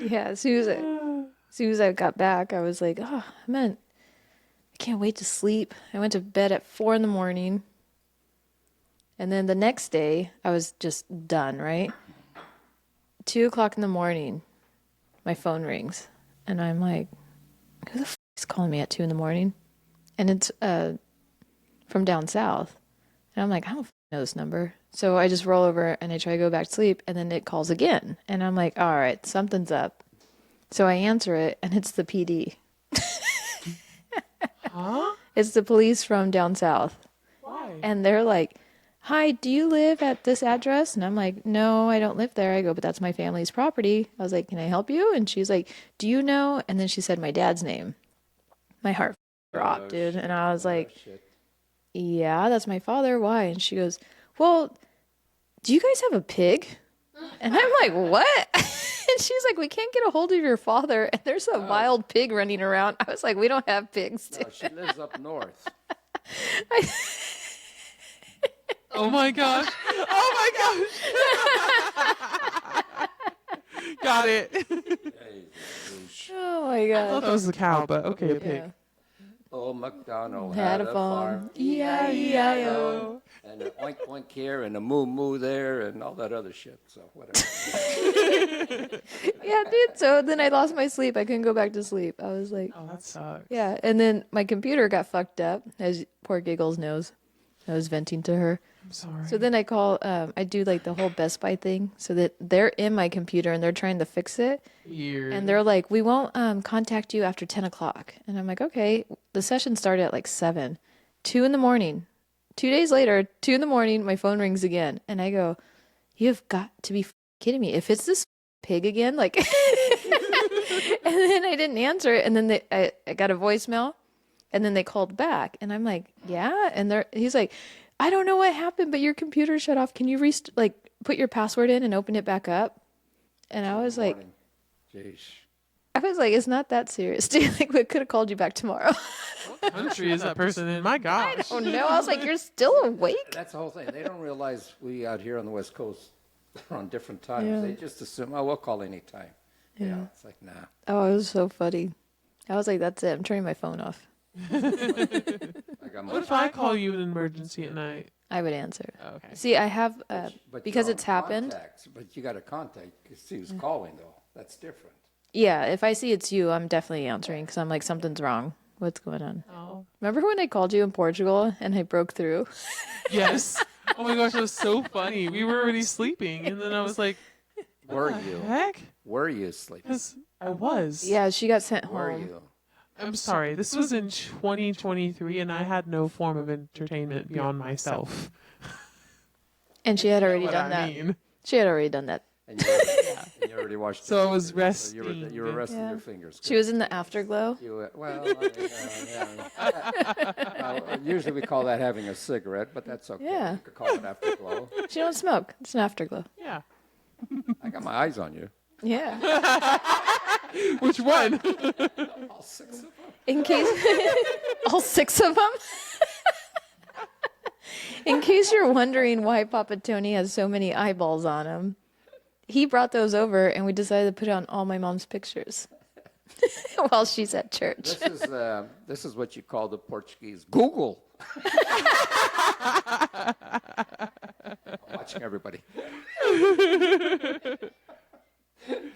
Yeah, as soon as I got back, I was like, oh, man, I can't wait to sleep. I went to bed at 4 in the morning. And then the next day, I was just done, right? 2 o'clock in the morning, my phone rings. And I'm like, who the f is calling me at 2 in the morning? And it's from down south. And I'm like, I don't know this number. So I just roll over and I try to go back to sleep. And then it calls again. And I'm like, all right, something's up. So I answer it, and it's the PD. Huh? It's the police from down south. Why? And they're like, hi, do you live at this address? And I'm like, no, I don't live there. I go, but that's my family's property. I was like, can I help you? And she's like, do you know? And then she said my dad's name. My heart dropped, dude. And I was like, yeah, that's my father. Why? And she goes, well, do you guys have a pig? And I'm like, what? And she's like, we can't get a hold of your father, and there's a wild pig running around. I was like, we don't have pigs. No, she lives up north. Oh my gosh. Oh my gosh. Got it. Oh my I god. thought that was a cow, but okay, a pig. Yeah. Old MacDonald Had a farm. E-I-E-I-O. And an oink oink here and a moo moo there and all that other shit. So whatever. Yeah, dude. So then I lost my sleep. I couldn't go back to sleep. I was like, Oh, that sucks. yeah. And then my computer got fucked up, as poor Giggles knows. I was venting to her. I'm sorry. So then I call, I do like the whole Best Buy thing so that they're in my computer and they're trying to fix it. Weird. And they're like, we won't contact you after 10 o'clock. And I'm like, okay. The session started at like 7. 2 in the morning. 2 days later, 2 in the morning, my phone rings again. And I go, you've got to be kidding me. If it's this pig again, like. And then I didn't answer it. And then I got a voicemail. And then they called back. And I'm like, yeah. And he's like, I don't know what happened, but your computer shut off. Can you put your password in and open it back up? And I was like, Jeez. it's not that serious. Dude, like, we could have called you back tomorrow. What country is that person in? My gosh. Oh no, I was like, you're still awake? That's the whole thing. They don't realize we out here on the West Coast are on different times. Yeah. They just assume, oh, we'll call anytime. Yeah. It's like, nah. Oh, it was so funny. I was like, that's it. I'm turning my phone off. I got my What if I call you an emergency at night? I would answer. Oh, okay. See, I have, But because you're it's on happened. contacts, but you got to contact to see who's calling, though. That's different. Yeah, if I see it's you, I'm definitely answering because I'm like, something's wrong. What's going on? Oh. Remember when I called you in Portugal and I broke through? Yes. Oh my gosh, it was so funny. We were already sleeping, and then I was like, Were "What the you? heck?" Were you sleeping? Because I was. Yeah, she got sent Were home. you? I'm sorry. This was in 2023, and I had no form of entertainment beyond myself. And she had already What done I that. mean. She had already done that. And you already washed So your I was fingers. So resting. you were resting Yeah. your fingers. She was in the afterglow. Usually we call that having a cigarette, but that's okay. Yeah. You could call it afterglow. She don't smoke. It's an afterglow. Yeah. I got my eyes on you. Yeah. Which one? All 6 of them. In case all 6 of them. In case you're wondering why Papa Tony has so many eyeballs on him, he brought those over and we decided to put it on all my mom's pictures while she's at church. This is what you call the Portuguese Google. I'm watching everybody.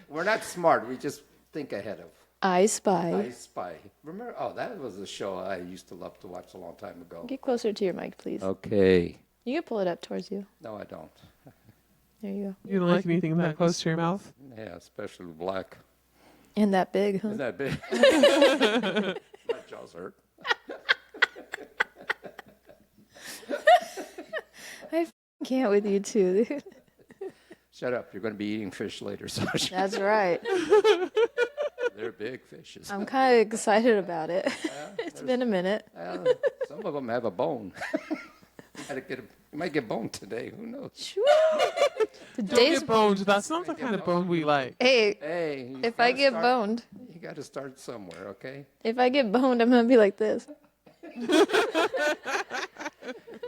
We're not smart. We just think ahead of. I Spy. I Spy. Remember? Oh, that was a show I used to love to watch a long time ago. Get closer to your mic, please. Okay. You can pull it up towards you. No, I don't. There you go. You don't like anything that close to your mouth? Yeah, especially black. And that big, huh? Isn't that big? My jaws hurt. I can't with you too, dude. Shut up. You're going to be eating fish later, so That's right. they're big fishes. I'm kind of excited about it. It's been a minute. Some of them have a bone. You might get boned today. Who knows? Don't Today's get boned. That's not the kind of bone we like. hey. Hey, you If I gotta get start- boned, you got to start somewhere, okay? if I get boned, I'm gonna be like this.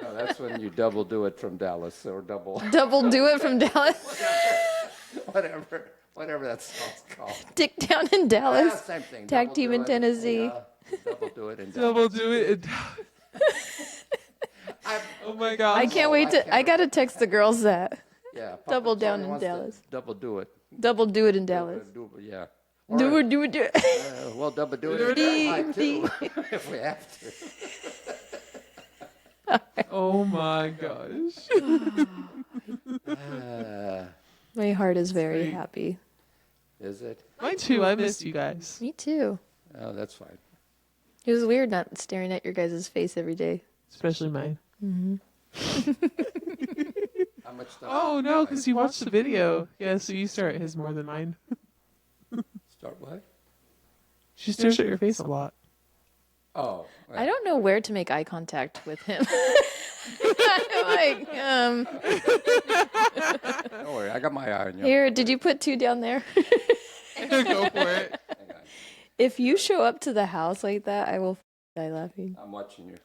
No, that's when you double do it from Dallas or double Double do it from Dallas. whatever. whatever that song's called. Dick Down in Yeah, Dallas. same thing. Tag Double team do in it. Tennessee. Yeah, double do it and Double do it. Oh my God. I can't wait to. I gotta text the girls that. Yeah, Papa Double down Tony in wants to Dallas. Double do it. Double do it in Dallas. Yeah. Do it, do it, do it. Well, double do it in Fahrenheit too, if we have to. Oh my gosh. My heart is very Sweet. happy. Is it? Mine too. I missed you guys. Me too. Oh, that's fine. It was weird not staring at your guys' face every day. Especially mine. How much stuff? Oh no, because you watched the video. Yeah, so you stare at his more than mine. Start what? She stares at your face a lot. Oh. I don't know where to make eye contact with him. I'm like, Don't worry, I got my eye on you. here, did you put 2 down there? Go for it. Hang on. If you show up to the house like that, I will die laughing. I'm watching you.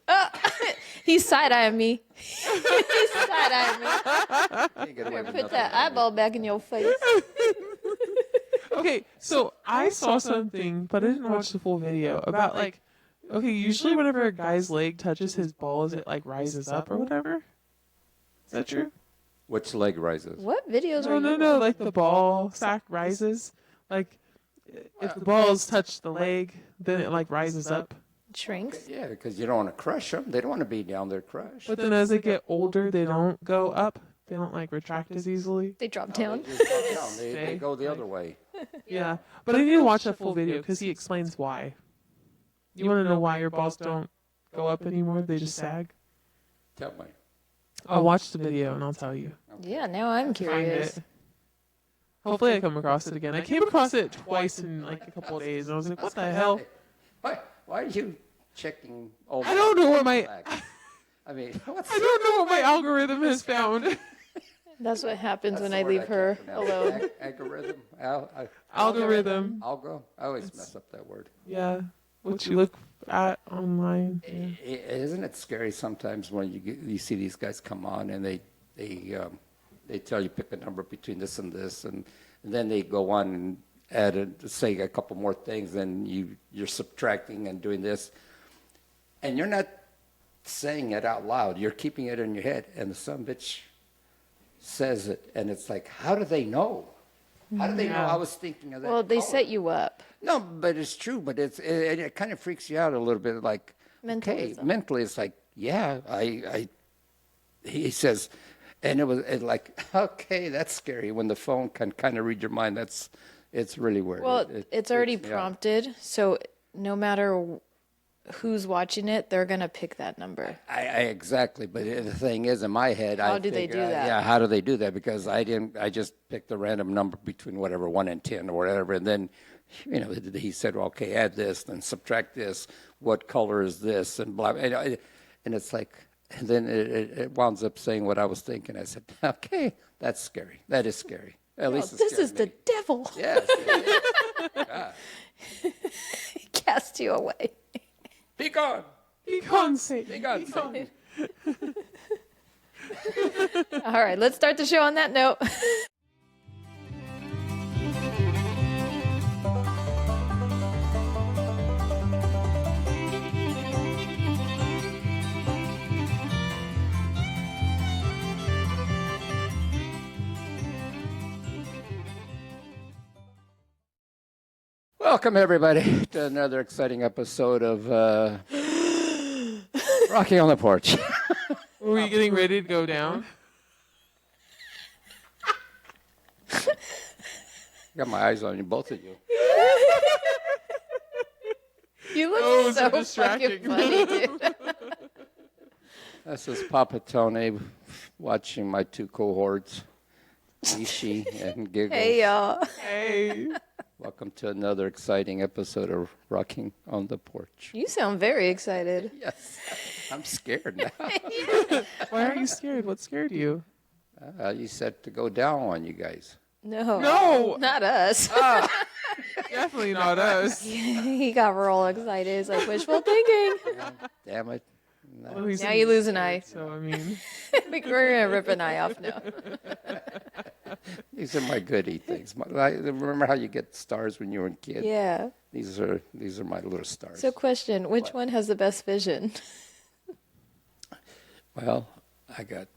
He's side-eyeing me. He's side-eyeing me. Can't get away Here, with put nothing. that eyeball back in your face. Okay, so I saw something, but I didn't watch the full video about like, okay, usually whenever a guy's leg touches his balls, it like rises up or whatever. Is that true? Which leg rises? What videos No, are no, you no. on? Like the ball sack rises. Like if the balls touch the leg, then it like rises up. Shrinks? Yeah, because you don't want to crush them. They don't want to be down there crushed. But then as they get older, they don't go up. They don't like retract as easily. They drop They down. just go down. They Stay. go the other way. Yeah, but I need to watch that full video because he explains why. You want to know why your balls don't go up anymore? They just sag. Tell me. I'll watch the video and I'll tell you. Yeah, now I'm Find curious. it. Hopefully I come across it again. I came across it twice in like a couple of days and I was like, what the hell? Why are you checking all I don't know what my I mean, what's I don't know what my algorithm has found. That's what happens that's when the I word leave can't her pronounce. alone. Algorithm? Algorithm. Algo? I always mess up that word. Yeah. What you look at online. Yeah. Isn't it scary sometimes when you see these guys come on and they tell you pick a number between this and this, and then they go on and say a couple more things, and you're subtracting and doing this, and you're not saying it out loud. You're keeping it in your head, and the son of a bitch says it, and it's like, how do they know? How do they know I was thinking of that? Well, they color? set you up. No, but it's true. But it kind of freaks you out a little bit. Like, okay, Mentalism. mentally, it's like, yeah, he says, and it like, okay, that's scary. When the phone can kind of read your mind, it's really weird. Well, it's already freaks me out. prompted, so no matter who's watching it, they're gonna pick that number. I exactly. But the thing is, in my head, How I do they figure, do that? Yeah, how do they do that? Because I just picked a random number between whatever 1 and 10 or whatever, and then, he said, well, okay, add this, then subtract this. What color is this? And blah. And it's like, and then it winds up saying what I was thinking. I said, okay, that's scary. That is scary. At least This is the devil. Yes. God. Cast you away. Be gone. Be gone, Satan. Be gone. Be gone. All right, let's start the show on that note. Welcome, everybody, to another exciting episode of Rocking on the Porch. Were we getting ready to go down? Got my eyes on you, both of you. You look Oh, so so distracting. fucking funny, dude. This is Papa Tony watching my two cohorts, Ishi and Giggles. Hey, y'all. Hey. Welcome to another exciting episode of Rocking on the Porch. You sound very excited. Yes, I'm scared now. Why are you scared? What scared you? You said to go down on you guys. No. No. Not us. Definitely not us. He got real excited. He's like, wishful thinking. Damn it. No. Well, he's Now in you the lose an spirit, eye. So, I mean, We're going to rip an eye off now. These are my goodie things. Remember how you get stars when you were a kid? Yeah. These are my little stars. So question, which What? one has the best vision? Well, I got.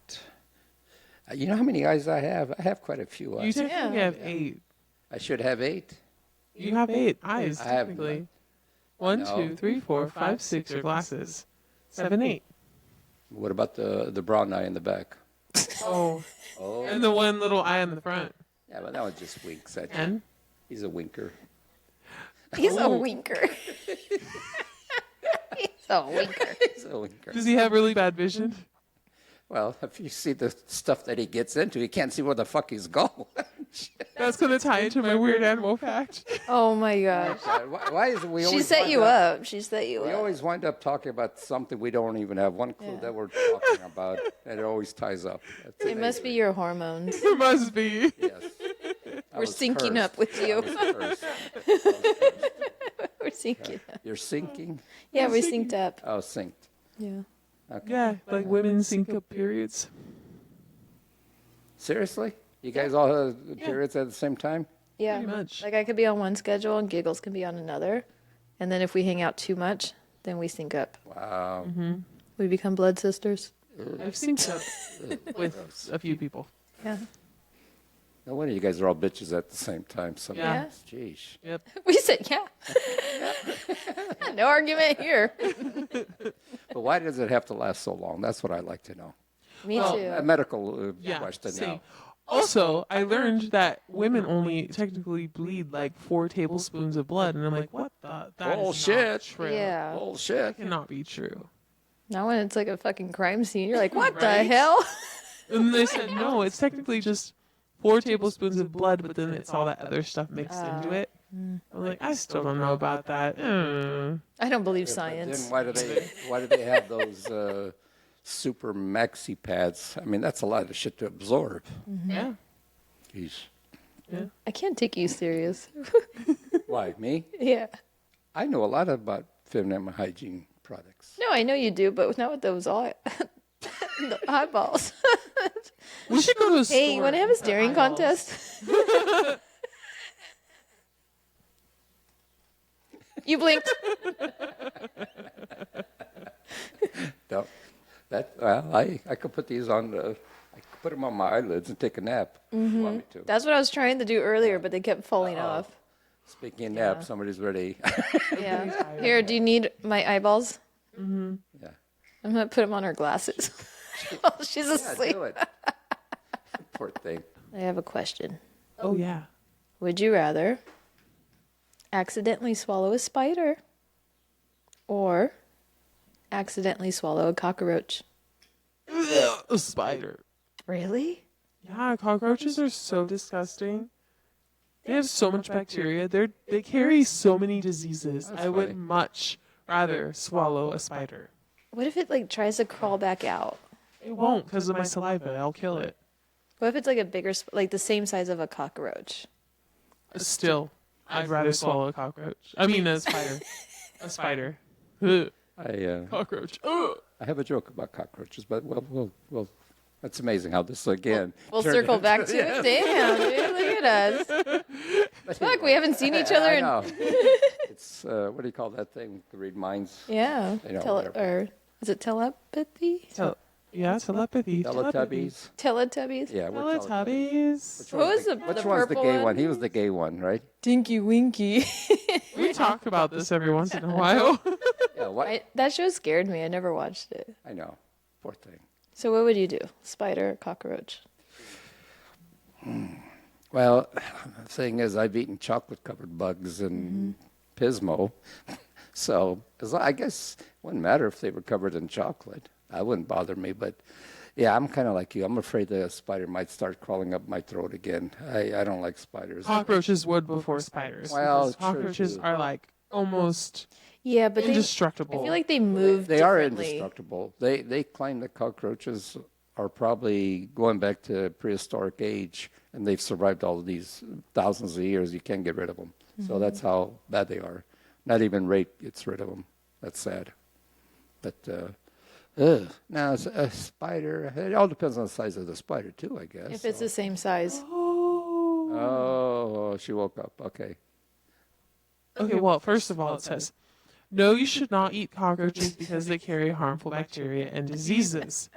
You know how many eyes I have? I have quite a few You eyes. technically Yeah. have 8. I should have 8. You have 8 eyes, I have technically. 1, No. 2, 3, 4, 5, 6 are glasses. 7, 8. What about the brown eye in the back? Oh. Oh, And the one little eye in the front. yeah, but that one just winks at you. 10. He's a winker. He's a Oh. winker. He's a winker. He's a winker. Does he have really bad vision? Well, if you see the stuff that he gets into, he can't see where the fuck he's going. That's going to tie into my weird animal fact. Oh my gosh. Why is it we She always set wind you up. She set you We up. always wind up talking about something we don't even have one clue Yeah. that we're talking about, and it always ties up. That's It must be amazing. your hormones. It must be. Yes. I We're was syncing cursed. up with I you. was cursed. I was cursed. We're syncing up. You're sinking? Yeah, we're synced up. Oh, synced. Yeah. Okay. Yeah, like women sync up periods. Seriously? You guys all have periods at the same time? Yeah. Pretty much. Like I could be on one schedule and Giggles can be on another. And then if we hang out too much, then we sync up. Wow. We become blood sisters. I've synced up with a few people. Yeah. No wonder you guys are all bitches at the same time. Sometimes. Jeez. Yep. We said, yeah. No argument here. But why does it have to last so long? That's what I'd like to know. Me Well, A too. medical Yeah. question Same. now. Also, I learned that women only technically bleed like 4 tablespoons of blood, and I'm like, what the? That is Bullshit. not true. Yeah. That Bullshit. cannot be true. Not when it's like a fucking crime scene. You're like, what the Right? hell? And they said, no, it's technically just 4 tablespoons of blood, but then it's all that other stuff mixed into it. I'm like, I still don't know about that. I don't believe But science. then why do they have those super maxi pads? I mean, that's a lot of shit to absorb. Yeah. Jeez. Yeah. I can't take you serious. Why, me? Yeah. I know a lot about feminine hygiene products. No, I know you do, but not with those the eyeballs. We should go to a store. Hey, you want to have a staring Eyeballs. contest? You blinked. No, I could put these on I could put them on my eyelids and take a nap. If you want me to. That's what I was trying to do earlier, but they kept falling off. Speaking of nap, somebody's ready. Yeah. Here, do you need my eyeballs? Yeah. I'm going to put them on her glasses. While she's Yeah, asleep. do it. Poor thing. I have a question. Oh, yeah. Would you rather accidentally swallow a spider or accidentally swallow a cockroach? A spider. Really? Yeah, cockroaches are so disgusting. They have so much bacteria. They carry so many diseases. That's I would funny. much rather swallow a spider. What if it like tries to crawl back out? It won't because of my saliva. I'll kill it. What if it's like a bigger, like the same size of a cockroach? Still, I'd rather swallow a cockroach. I mean, a spider. A spider. Ugh. Cockroach. Ugh. I have a joke about cockroaches, but we'll that's amazing how this again. We'll turned circle into- back to Yes. it. Damn, dude, look at us. Fuck, we haven't seen each other I in. know. It's what do you call that thing? To read minds. Yeah. I know, whatever. Or is it telepathy? Yeah, telepathy. Teletubbies. Teletubbies? Yeah, we're Teletubbies. What was the Which the one's the purple gay one? one? He was the gay one, right? Dinky Winky. We talk about this every once in a while. Yeah. What? That show scared me. I never watched it. I know. Poor thing. So what would you do? Spider or cockroach? Well, the thing is, I've eaten chocolate-covered bugs and Pismo, so I guess it wouldn't matter if they were covered in chocolate. That wouldn't bother me, but yeah, I'm kind of like you. I'm afraid the spider might start crawling up my throat again. I don't like spiders. Cockroaches would before spiders. Well, because true, cockroaches too. are like almost Yeah, but indestructible. I feel like they move They are differently. indestructible. They claim that cockroaches are probably going back to prehistoric age, and they've survived all of these thousands of years. You can't get rid of them. So that's how bad they are. Not even rape gets rid of them. That's sad. But now it's a spider. It all depends on the size of the spider too, I guess. If it's the same size. Oh, Oh, she woke up. Okay. Okay, well, first of all, it says, no, you should not eat cockroaches because they carry harmful bacteria and diseases.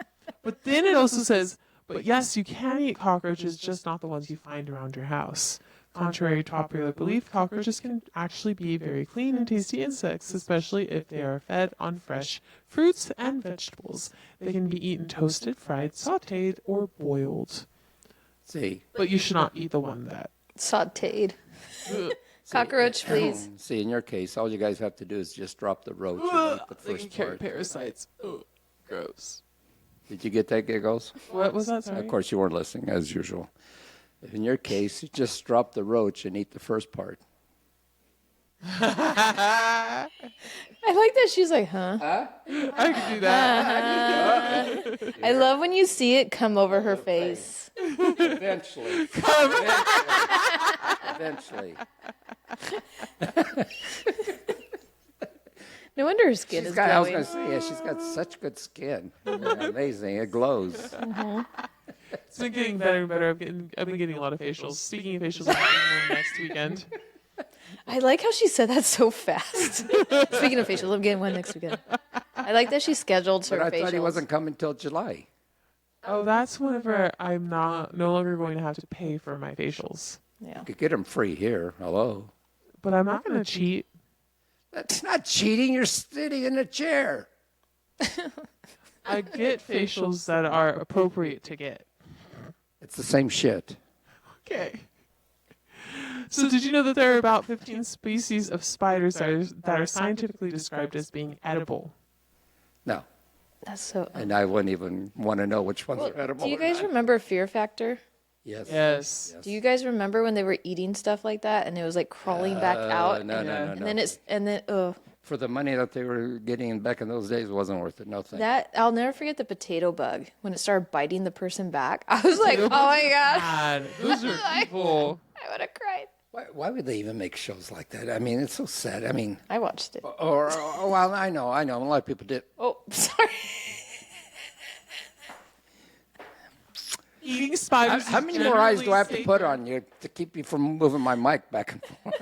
But then it also says, but yes, you can eat cockroaches, just not the ones you find around your house. Contrary to popular belief, cockroaches can actually be very clean and tasty insects, especially if they are fed on fresh fruits and vegetables. They can be eaten toasted, fried, sautéed, or boiled. See. But you should not eat the one that... Sauteed. Cockroach, please. See, in your case, all you guys have to do is just drop the roach and eat the They can first carry part. parasites. Ugh, gross. Did you get that, Giggles? What was that, sorry? Of course, you weren't listening, as usual. In your case, you just drop the roach and eat the first part. I like that she's like, huh? I could do that. I love when you see it come over her face. Eventually. Eventually. No wonder her skin is I was glowing. going to say, yeah, she's got such good skin. Yeah, amazing. It glows. It's been getting better and better. I've been getting a lot of facials. Speaking of facials, I'm getting one next weekend. I like how she said that so fast. Speaking of facials, I'm getting one next weekend. I like that she scheduled her But I facials. thought he wasn't coming till July. Oh, that's whenever I'm no longer going to have to pay for my facials. Yeah. You could get them free here. Hello. But I'm not going to cheat. That's not cheating. You're sitting in a chair. I get facials that are appropriate to get. It's the same shit. Okay. So did you know that there are about 15 species of spiders that are scientifically described as being edible? No. That's so. And I wouldn't even want to know which ones Well, are edible. do you or guys not. remember Fear Factor? Yes. Yes. Do you guys remember when they were eating stuff like that and it was like crawling back out? No, and, no, no, and no. then For the money that they were getting back in those days, it wasn't worth it. No thanks. that I'll never forget the potato bug when it started biting the person back. I was like, oh my god, God, those are evil. I would have cried. Why would they even make shows like that? I mean, it's so sad. I mean, I watched it. well, I know. A lot of people did. Oh, sorry. Eating spiders. How is many more eyes do I have to generally put safer. on you to keep you from moving my mic back and forth?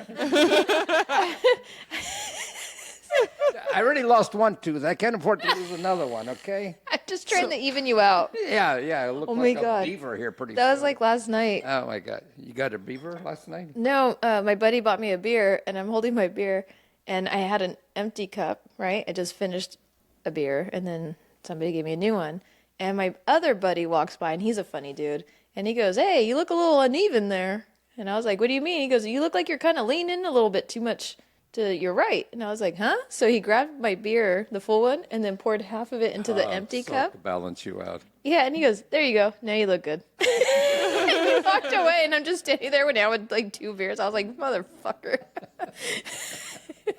I already lost one tooth. I can't afford to lose another one, okay? I'm just trying to even you out. Yeah. I look Oh my like God. a beaver here pretty That was soon. like last night. Oh, my God. You got a beaver last night? No, my buddy bought me a beer, and I'm holding my beer, and I had an empty cup, right? I just finished a beer, and then somebody gave me a new one. And my other buddy walks by, and he's a funny dude, and he goes, "Hey, you look a little uneven there." And I was like, "What do you mean?" He goes, "You look like you're kind of leaning a little bit too much to your right." And I was like, "Huh?" So he grabbed my beer, the full one, and then poured half of it into the empty So cup. to balance you out. Yeah, and he goes, "There you go. Now you look good." And he walked away, and I'm just standing there now with like 2 beers. I was like, "Motherfucker."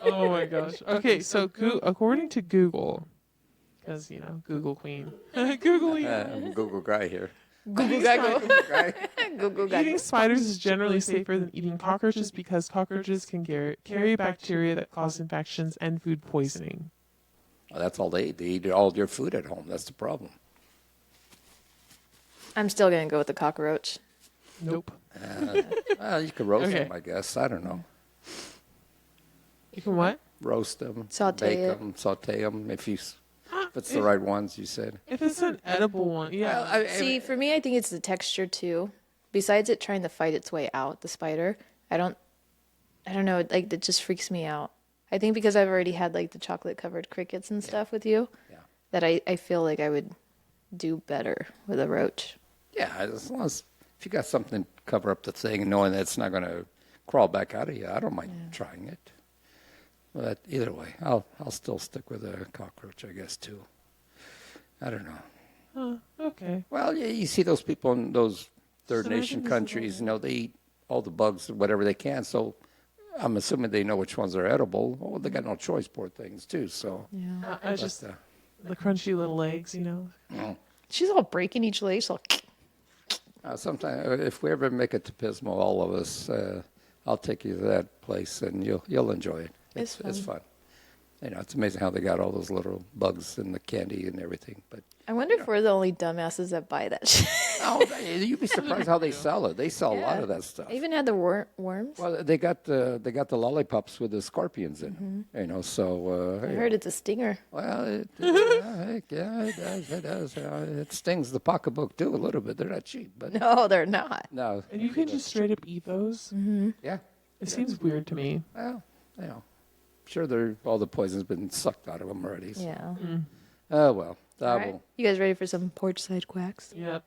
Oh my gosh. Okay, so according to Google, because Google Queen, Google. I'm a Google guy here. Google gaggle. Right? Google gaggle. Eating spiders is generally safer than eating cockroaches because cockroaches can carry bacteria that cause infections and food poisoning. Well, that's all they eat. They eat all your food at home. That's the problem. I'm still gonna go with the cockroach. Nope. Well, you could roast Okay. them, I guess. I don't know. You can what? Roast them, Saute bake it. them, saute them. If it's the right ones, you said. If it's an edible one, yeah. See, for me, I think it's the texture too. Besides it trying to fight its way out, the spider, I don't know, like it just freaks me out. I think because I've already had like the chocolate covered crickets and stuff with you, Yeah. that I feel like I would do better with a roach. Yeah, as long as if you got something to cover up the thing and knowing that it's not going to crawl back out of you, I don't mind trying it. But either way, I'll still stick with a cockroach, I guess, too. I don't know. Okay. Well, you see those people in those third So nation maybe this is countries, they eat all the bugs, whatever they can. So I'm assuming they know which ones are edible. Well, they got no choice, poor things, too. So, Yeah. I just the crunchy little legs, She's all breaking each leg. She's all, sometime if we ever make it to Pismo, all of us, I'll take you to that place and you'll enjoy it. It's fun. It's amazing how they got all those little bugs in the candy and everything. But I wonder if we're the only dumbasses that buy that shit. No, you'd be surprised how they sell it. They sell a lot of that stuff. I even had the worms. Well, they got the lollipops with the scorpions in them. You know, so I heard it's a stinger. well, heck, yeah, it does. It does. It stings the pocketbook too a little bit. They're not cheap, but No, they're not. no. And you can just straight up eat those? Yeah. It seems weird to me. Well, you know, sure, all the poison's been sucked out of them already. So. Yeah. Oh well. All right. You guys ready for some porch side quacks? Yep.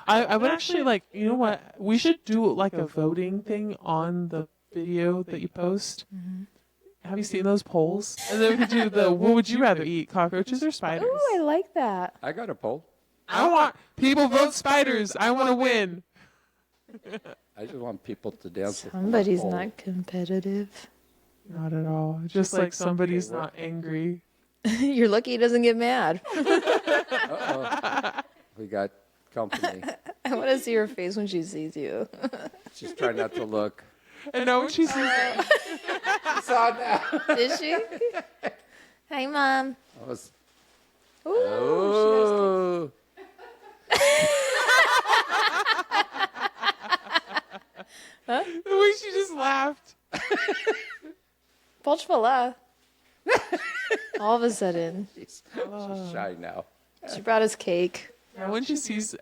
I would actually like, you know what? We should do like a voting thing on the video that you post. Have you seen those polls? And then we could do the, what would you rather eat, cockroaches or spiders? Ooh, I like that. I got a poll. I want people vote spiders. I want to win. I just want people to dance. with Somebody's the poll. not competitive. Not at all. Just like somebody's not angry. You're lucky he doesn't get mad. We got company. I want to see her face when she sees you. She's trying not to look. And now when she sees it, Saw now. Is she? Hi, Mom. I was, Ooh, oh. the way she just laughed. Porch fella. All of a sudden, She's shy now. she brought us cake. Now when she sees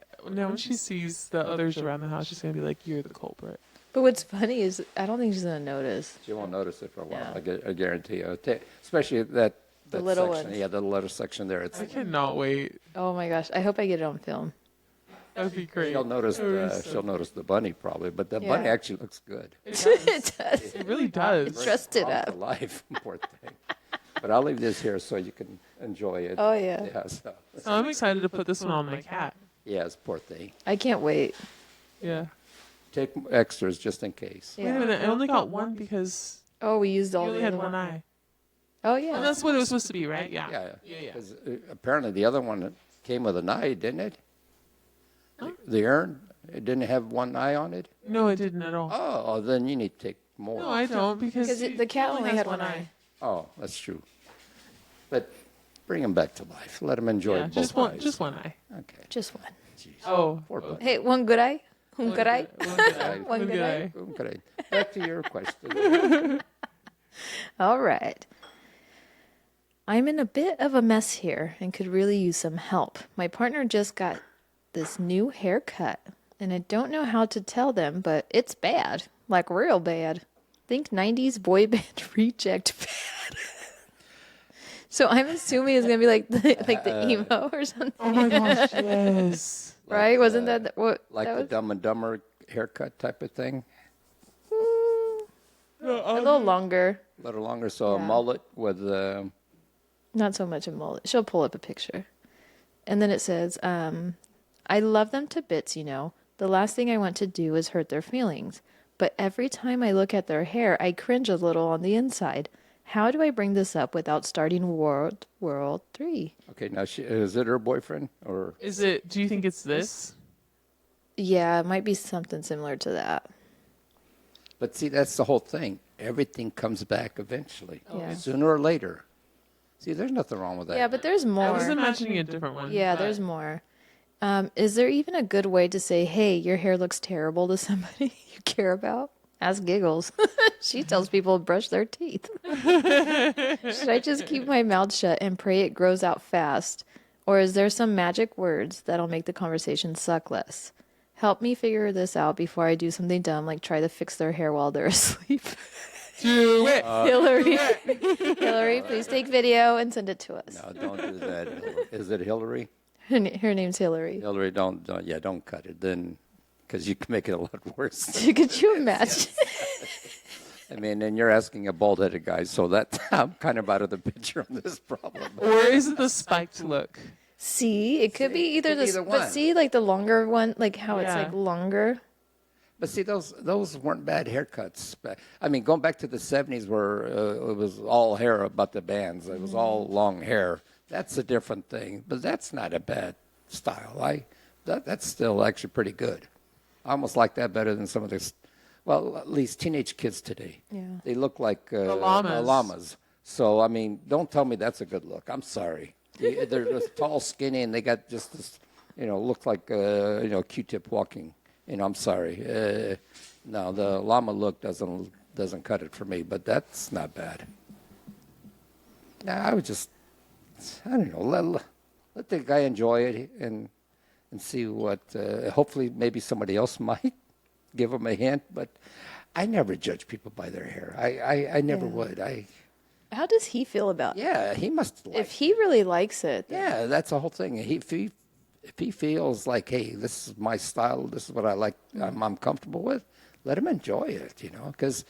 the others around the house, she's gonna be like, "You're the culprit." But what's funny is I don't think she's gonna notice. She won't notice it for a while. Yeah. I guarantee you. Especially that little section. ones. Yeah, the little section there. It's I cannot wait. Oh my gosh! I hope I get it on film. That'd be great. she'll notice That would be so- she'll notice the bunny probably, but the bunny Yeah. actually looks good. It does. It really does. Dressed it Come to up. life, poor thing. But I'll leave this here so you can enjoy it. Oh yeah. Yeah. So, So I'm excited to put this one on my cat. yes, poor thing. I can't wait. Yeah. Take extras just in case. Wait a Yeah. minute. I only got one because Oh, we used you all only the had other one one. eye. Oh And yeah. that's what it was supposed to be, right? Yeah. Yeah. Yeah. Because apparently the other one came with an eye, didn't it? The urn, it didn't have one eye on it. No, it didn't at all. Oh, then you need to take more. No, I don't because Because the cat only has had one eye. Oh, that's true. But bring them back to life. Let them enjoy Yeah, both just one, eyes. just one eye. Okay. Just one. Jeez. Oh, Poor bunny. Hey, one good eye. One good eye. One good eye. One good eye. Okay. Back to your question. All right. I'm in a bit of a mess here and could really use some help. My partner just got this new haircut, and I don't know how to tell them, but it's bad. Like real bad. Think 90s boy band reject bad. So I'm assuming it's going to be like the emo or something. Oh my gosh, yes. Right? Wasn't that what Like that the was? Dumb and Dumber haircut type of thing? A little longer. A little longer, so a Yeah. mullet with Not so much a mullet. She'll pull up a picture. And then it says, I love them to bits, you know. The last thing I want to do is hurt their feelings. But every time I look at their hair, I cringe a little on the inside. How do I bring this up without starting World War III? Okay, now is it her boyfriend or Is it? Do you think it's this? Yeah, it might be something similar to that. But see, that's the whole thing. Everything comes back eventually. Yeah. Sooner or later. See, there's nothing wrong with that. Yeah, but there's I was more. imagining a different one. Yeah, but- there's more. Is there even a good way to say, hey, your hair looks terrible to somebody you care about? Ask Giggles. She tells people to brush their teeth. Should I just keep my mouth shut and pray it grows out fast? Or is there some magic words that'll make the conversation suck less? Help me figure this out before I do something dumb like try to fix their hair while they're asleep. Do it. Hillary, Hillary, please take video and send it to us. No, don't do that. Is it Hillary? Her name's Hillary. Hillary, don't cut it then, because you can make it a lot worse. Could you imagine? I mean, and you're asking a bald-headed guy, so that I'm kind of out of the picture on this problem. Or is it the spiked look? See, it could be either could be this, either but one. see, like the longer one, like how it's Yeah. like longer. But see, those weren't bad haircuts. I mean, going back to the 70s where it was all hair about the bands. It was all long hair. That's a different thing. But that's not a bad style. That's still actually pretty good. I almost like that better than some of this. Well, at least teenage kids today. Yeah. They look like llamas. llamas. So, I mean, don't tell me that's a good look. I'm sorry. They're just tall, skinny, and they got just this looked like Q-tip walking. I'm sorry. No, the llama look doesn't cut it for me, but that's not bad. I would just, I don't know, let the guy enjoy it and see what. Hopefully, maybe somebody else might give him a hint, but I never judge people by their hair. I never would. How does he feel about it? Yeah, he must like If he really likes it. Yeah, that's the whole thing. If he feels like, hey, this is my style, this is what I like, I'm comfortable with, let him enjoy it, because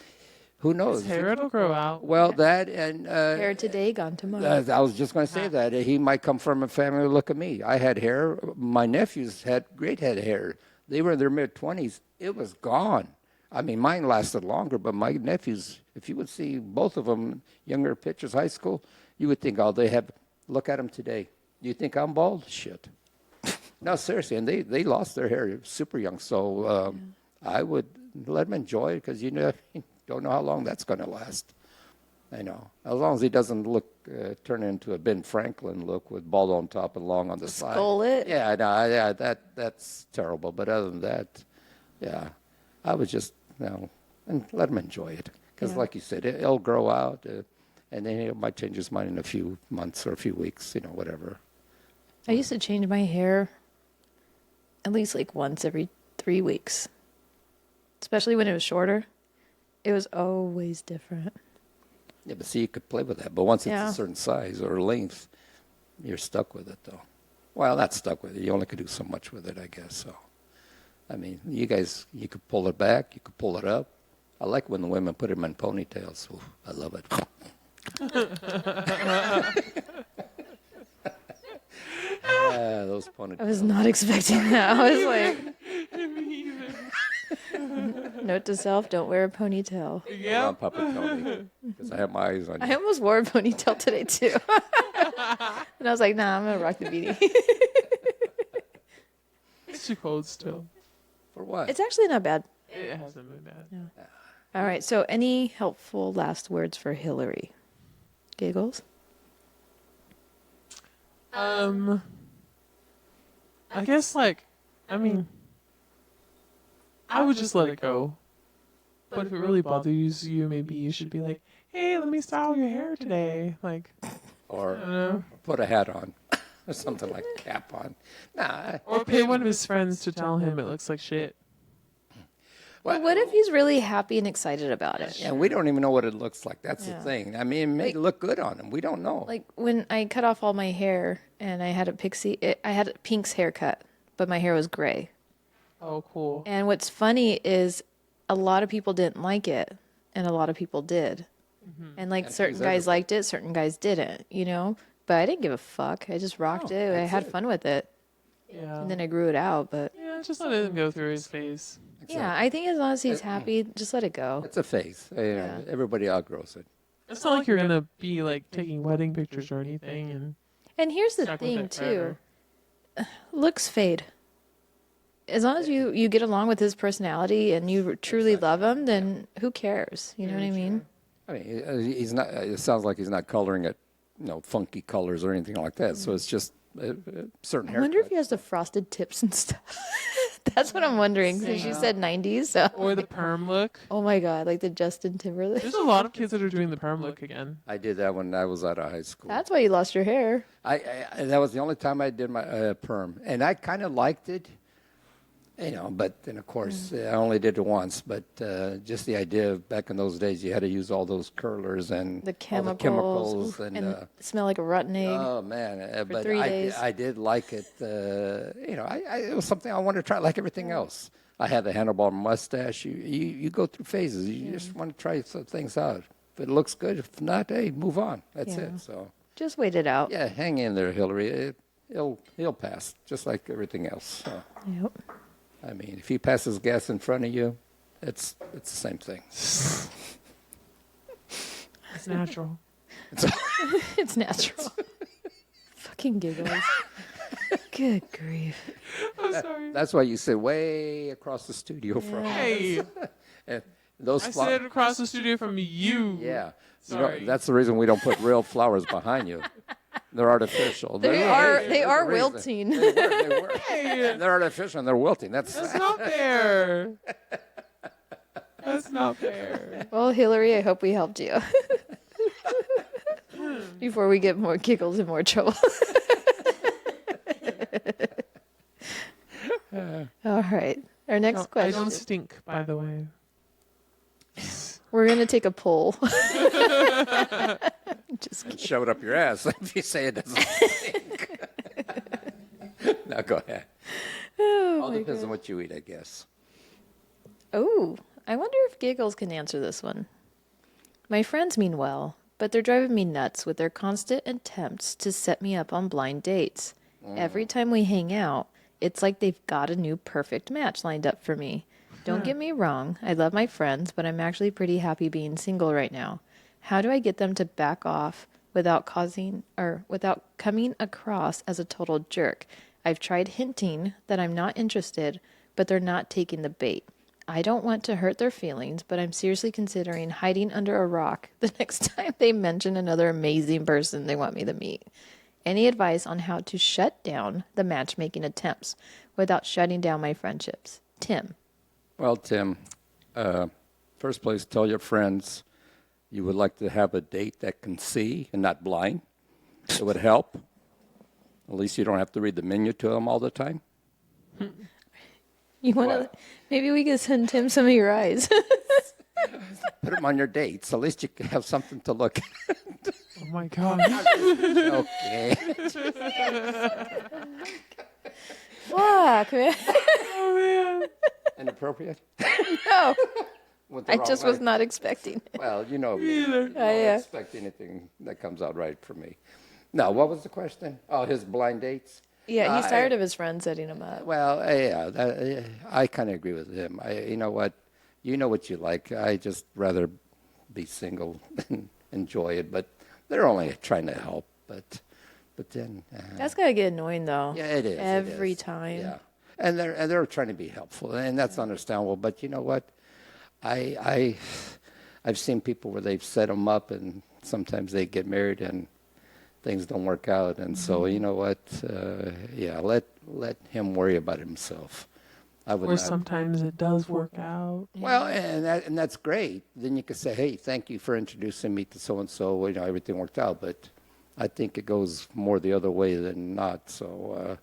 who knows? His hair will grow out. Well, that and Hair today, gone tomorrow. I was just going to say that he might come from a family. Look at me. I had hair. My nephews had great head of hair. They were in their mid-20s. It was gone. I mean, mine lasted longer, but my nephews, if you would see both of them, younger pictures, high school, you would think, oh, look at them today. Do you think I'm bald? Shit. No, seriously, and they lost their hair super young. So I would let them enjoy it because don't know how long that's going to last. I know. As long as he doesn't turn into a Ben Franklin look with bald on top and long on the side. Skull it? Yeah, no, yeah, that's terrible. But other than that, yeah, I would just, and let him enjoy it. Because like you said, it'll grow out, and then he might change his mind in a few months or a few weeks, whatever. I used to change my hair at least like once every 3 weeks, especially when it was shorter. It was always different. Yeah, but see, you could play with that. But once it's Yeah. a certain size or length, you're stuck with it, though. Well, not stuck with it. You only could do so much with it, I guess. So, I mean, you guys, you could pull it back. You could pull it up. I like when the women put them in ponytails. Ooh, I love it. Those ponytails. I was not expecting that. I was like, note to self, don't wear a ponytail. Yeah, Papa Tony, because I have my eyes on you. I almost wore a ponytail today, too. And I was like, nah, I'm going to rock the beanie. It's too cold still. For what? It's actually not bad. It hasn't been bad. No. All right, so any helpful last words for Hillary? Giggles? I guess I would just let it go. But if it really bothers you, maybe you should be like, hey, let me style your hair today. Or I don't know. put a hat on. Or something like cap on. Nah. Or pay one of his friends to tell him it looks like shit. But what if he's really happy and excited about it? Yeah, we don't even know what it looks like. That's the Yeah. thing. I mean, it may look good on him. We don't know. Like when I cut off all my hair and I had I had a Pink's haircut, but my hair was gray. Oh, cool. And what's funny is a lot of people didn't like it and a lot of people did. And like That's certain guys everybody. liked it, certain guys didn't, But I didn't give a fuck. I just rocked it. I that's had it. fun with it. Yeah. And then I grew it out, but Yeah, just let it go through his face. yeah, I think as long as he's happy, just let it go. It's a phase. Yeah. Everybody outgrows it. It's not like you're gonna be taking wedding pictures or anything and And here's the stuck with thing it too. forever. Looks fade. As long as you get along with his personality and you truly love him, then who cares? You know what I mean? I mean, he's not. It sounds like he's not coloring it, funky colors or anything like that. So it's just certain I hair. wonder if he has the frosted tips and stuff. That's what I'm wondering. Since you said 90s, so. or the perm look. Oh my god, like the Justin Timberlake. There's a lot of kids that are doing the perm look again. I did that when I was out of high school. That's why you lost your hair. I that was the only time I did my perm, and I kind of liked it, But then of course I only did it once. But just the idea of back in those days, you had to use all those curlers and The all the chemicals chemicals. and smell like a rotten egg. oh man! But 3 days. I did like it. It was something I wanted to try, like everything else. I had the handlebar mustache. You go through phases. You just want to try some things out. If it looks good, if not, hey, move on. That's Yeah. it. So Just wait it out. yeah, hang in there, Hillary. He'll pass, just like everything else. So, Yep. I mean, if he passes gas in front of you, it's the same thing. It's natural. It's natural. Fucking giggles. Good grief. I'm sorry. That's why you sit way across the studio from us. Hey, And those I flowers. sit across the studio from you. Yeah. Sorry. That's the reason we don't put real flowers behind you. They're artificial. They are There's a reason. wilting. They were. They're artificial and they're wilting. That's not fair. That's not fair. Well, Hillary, I hope we helped you. Before we get more giggles and more trouble. All right. Our next I question. don't stink, by the way. We're going to take a poll. Just kidding. shove it up your ass if you say it doesn't stink. Now go ahead. All depends on what you eat, I guess. Oh, I wonder if Giggles can answer this one. My friends mean well, but they're driving me nuts with their constant attempts to set me up on blind dates. Every time we hang out, it's like they've got a new perfect match lined up for me. Don't get me wrong, I love my friends, but I'm actually pretty happy being single right now. How do I get them to back off without coming across as a total jerk? I've tried hinting that I'm not interested, but they're not taking the bait. I don't want to hurt their feelings, but I'm seriously considering hiding under a rock the next time they mention another amazing person they want me to meet. Any advice on how to shut down the matchmaking attempts without shutting down my friendships? Tim. Well, Tim, first place, tell your friends you would like to have a date that can see and not blind. It would help. At least you don't have to read the menu to them all the time. You want to? Maybe we could send Tim some of your eyes. Put them on your dates. At least you can have something to look at. Oh my God. Okay. Fuck, man. Oh man. Inappropriate? No, Went the I wrong just way. was not expecting it. Well, you know, Me either. I don't expect anything that comes out right for me. No, what was the question? Oh, his blind dates? Yeah, he's tired of his friends setting him up. Well, yeah, I kind of agree with him. You know what? You know what you like. I just rather be single and enjoy it. But they're only trying to help. But then That's gotta get annoying though. yeah, it is every it is. time. Yeah, and they're trying to be helpful, and that's understandable. But you know what? I've seen people where they've set them up, and sometimes they get married and things don't work out. And so you know what? Yeah, let him worry about himself. I would Or not. sometimes it does work out. Well, and that's great. Then you can say, hey, thank you for introducing me to so and so. You know, everything worked out. But I think it goes more the other way than not. So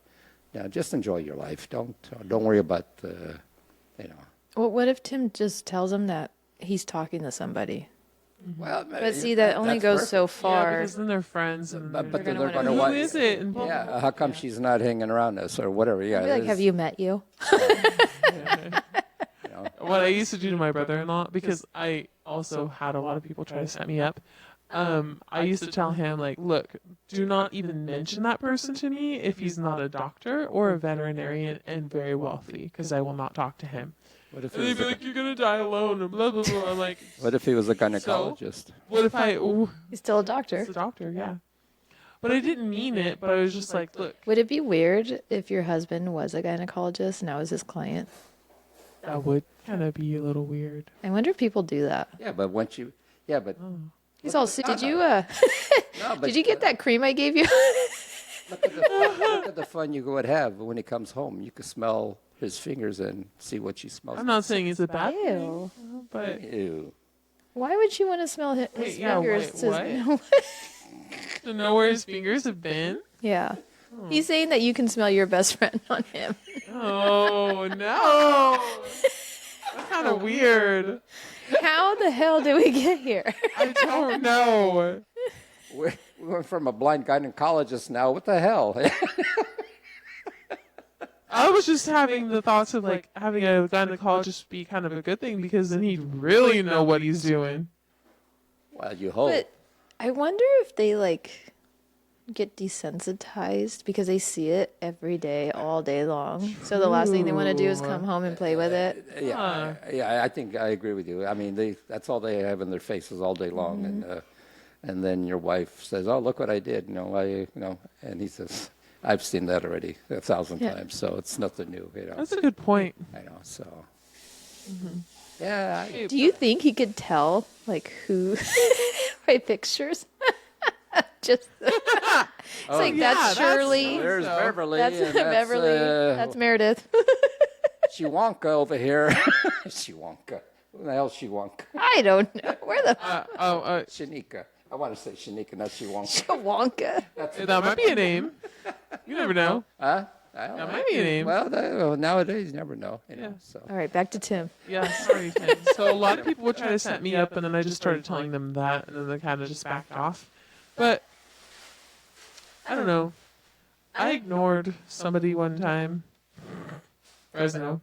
yeah, just enjoy your life. Don't worry about you know. Well, what if Tim just tells him that he's talking to somebody? Well, But see, that only that's goes so perfect. Yeah, far. because then they're friends. And But they're then gonna they're wanna going to know who want. is it? And blah, blah, Yeah, blah. how come she's not hanging around us or whatever? Yeah, I'd be like, have you met you? You know. What I used to do to my brother-in-law, because I also had a lot of people try to set me up, I used to tell him, like, look, do not even mention that person to me if he's not a doctor or a veterinarian and very wealthy, because I will not talk to him. What if And he they'd was be a, like, you're going to die alone, and blah, blah, blah. I'm like, what if he was a gynecologist? what if I... Ooh, He's still a doctor. it's a doctor, yeah. But I didn't mean it, but I was just like, look, Would it be weird if your husband was a gynecologist and I was his client? that would kind of be a little weird. I wonder if people do that. Yeah, but once you, yeah, but He's all, did you no, but did you get that cream I gave you? Look at the fun you would have when he comes home. You could smell his fingers and see what she smells. I'm not saying it's a bad thing, Ew. but... Ew. Why would you want to smell his Wait, yeah, fingers? wait, what? To know where his fingers have been? Yeah. He's saying that you can smell your best friend on him. Oh, no. That's kind of weird. How the hell did we get here? I don't know. We went from a blind gynecologist now. What the hell? I was just having the thoughts of, like, having a gynecologist be kind of a good thing, because then he'd really know what he's doing. Well, you hope. But I wonder if they like get desensitized because they see it every day, all day long. So the last thing they want to do is come home and play with it. Yeah, I think I agree with you. I mean, that's all they have in their faces all day long, and then your wife says, "Oh, look what I did," and he says, "I've seen that already 1,000 times, so it's nothing new," That's a good point. I know, so. Yeah. Do you think he could tell like who by pictures? Just like, yeah, that's that's Shirley. There's So, Beverly. That's and Beverly. That's Meredith. Shiwanka over here. Shiwanka. Who the hell's Shiwanka? I don't know. Where the Shanika. I want to say Shanika, not Shiwanka. Wonka? that might be a name. You never know. Huh? That might be a name. Well, nowadays, you never know. You know, so. All right, back to Tim. Yeah, sorry, Tim. So a lot of people would try to set me up, and then I just started telling them that, and then they kind of just backed off. But I don't know. I ignored somebody one time. Fresno.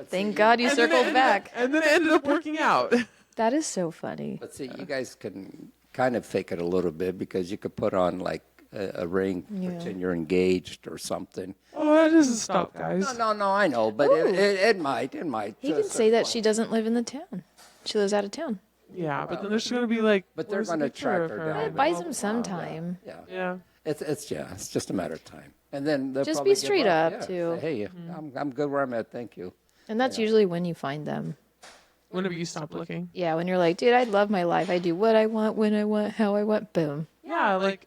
Thank God you circled back. And then it ended up working out. That is so funny. But see, you guys can kind of fake it a little bit because you could put on like a ring, pretend you're engaged or something. Oh, that doesn't stop, guys. No, I know, but it might. He can say that she doesn't live in the town. She lives out of town. Yeah, but then there's going to be like... But they're where's the going to picture track of her down. It buys him some time. Yeah. Yeah. It's just a matter of time. And then they'll Just probably be straight give up, Yeah. too. Say, hey, I'm good where I'm at. Thank you. And that's usually when you find them. Whenever you stop looking. Yeah, when you're like, dude, I love my life. I do what I want, when I want, how I want. Boom. Yeah, like...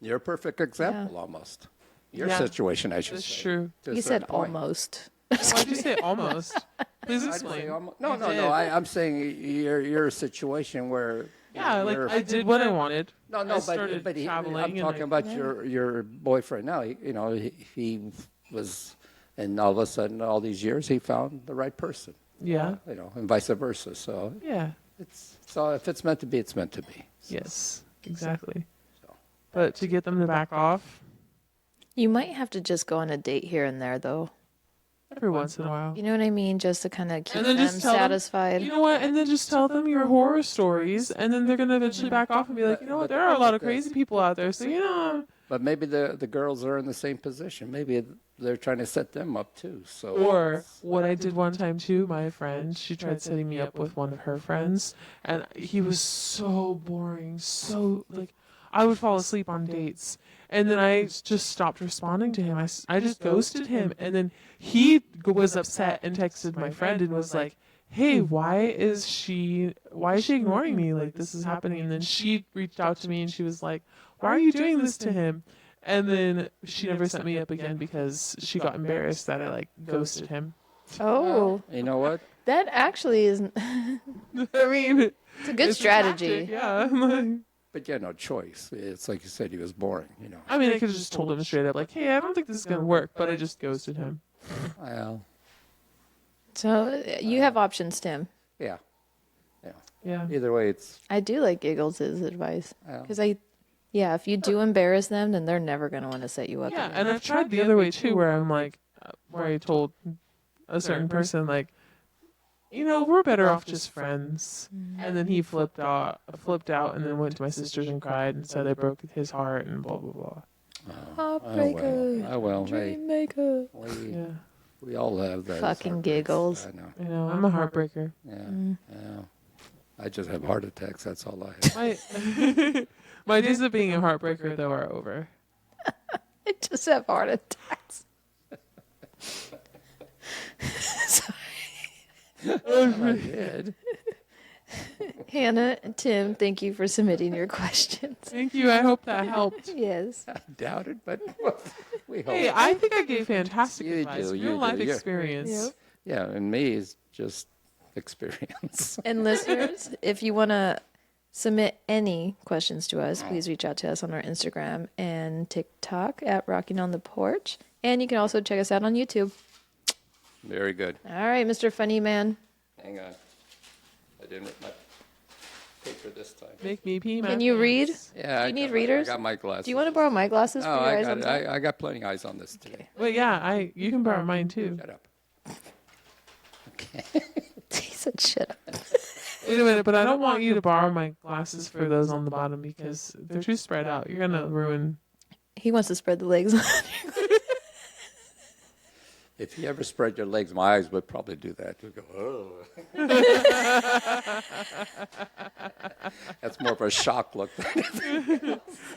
You're a perfect example, almost. Your Yeah. situation, I should That's say. true. to a You said certain point. almost. Why'd you say almost? Please I'd say explain. almost. You No. did. I'm saying you're a situation where. Yeah, like you're- I did what I wanted. No, I started but traveling. I'm talking about your boyfriend now. He was, and all of a sudden, all these years, he found the right person. Yeah. And vice versa. So Yeah. if it's meant to be, it's meant to be. Yes. Exactly. So. But to get them to back off You might have to just go on a date here and there, though. every once in a while. You know what I mean? Just to kind of keep And then them just tell them, satisfied. you know what? And then just tell them your horror stories, and then they're gonna eventually back off and be like, you know what? There are a lot of crazy people out there, so you know. But maybe the girls are in the same position. Maybe they're trying to set them up too. So. Or what I did one time too, my friend, she tried setting me up with one of her friends, and he was so boring, so like I would fall asleep on dates, and then I just stopped responding to him. I just ghosted him, and then he was upset and texted my friend and was like, hey, why is she ignoring me? Like, this is happening. And then she reached out to me and she was like, why are you doing this to him? And then she never set me up again because she got embarrassed that I like ghosted him. Oh, You know what? that actually is I mean, it's a good it's a strategy. tactic, yeah. But yeah, no choice. It's like you said, he was boring. I mean, I could have just told him straight up, like, hey, I don't think this is going to work, but I just ghosted him. Well, So you have options, Tim. yeah. Yeah. Either way, it's. I do like Giggles' advice Well. because if you do embarrass them, then they're never going to want to set you up. Yeah, again. and I've tried the other way too, where I'm like, where I told a certain person, like, you know, we're better off just friends. And then he flipped out, and then went to my sisters and cried and said I broke his heart and blah blah blah. Heartbreaker. Oh well. Hey, Dreammaker. Yeah, we all have that. Fucking Giggles. I know. you know, I'm a heartbreaker. Yeah. I just have heart attacks. That's all I have. My days of being a heartbreaker though are over. I just have heart attacks. I did. Hannah and Tim, thank you for submitting your questions. Thank you. I hope that helped. Yes. I doubt it, but we hope. Hey, I think I gave fantastic You advice. do, Real you life do. You're- experience. Yep. Yeah, and me is just experience. And listeners, if you want to submit any questions to us, please reach out to us on our Instagram and TikTok at Rockin' on the Porch. And you can also check us out on YouTube. Very good. All right, Mr. Funny Man. Hang on. I didn't rip my paper this time. Make me pee my Can you read? pants. Yeah, Do you need I readers? got my glasses. Do you want to borrow my glasses for Oh, your I eyes got on it. top? I got plenty eyes on this today. But yeah, you can borrow mine too. Shut up. Okay. He said, shut up. Wait a minute, but I don't want you to borrow my glasses for those on the bottom because they're too spread out. You're gonna ruin. He wants to spread the legs. If you ever spread your legs, my eyes would probably do that. You'd go, oh. That's more of a shock look.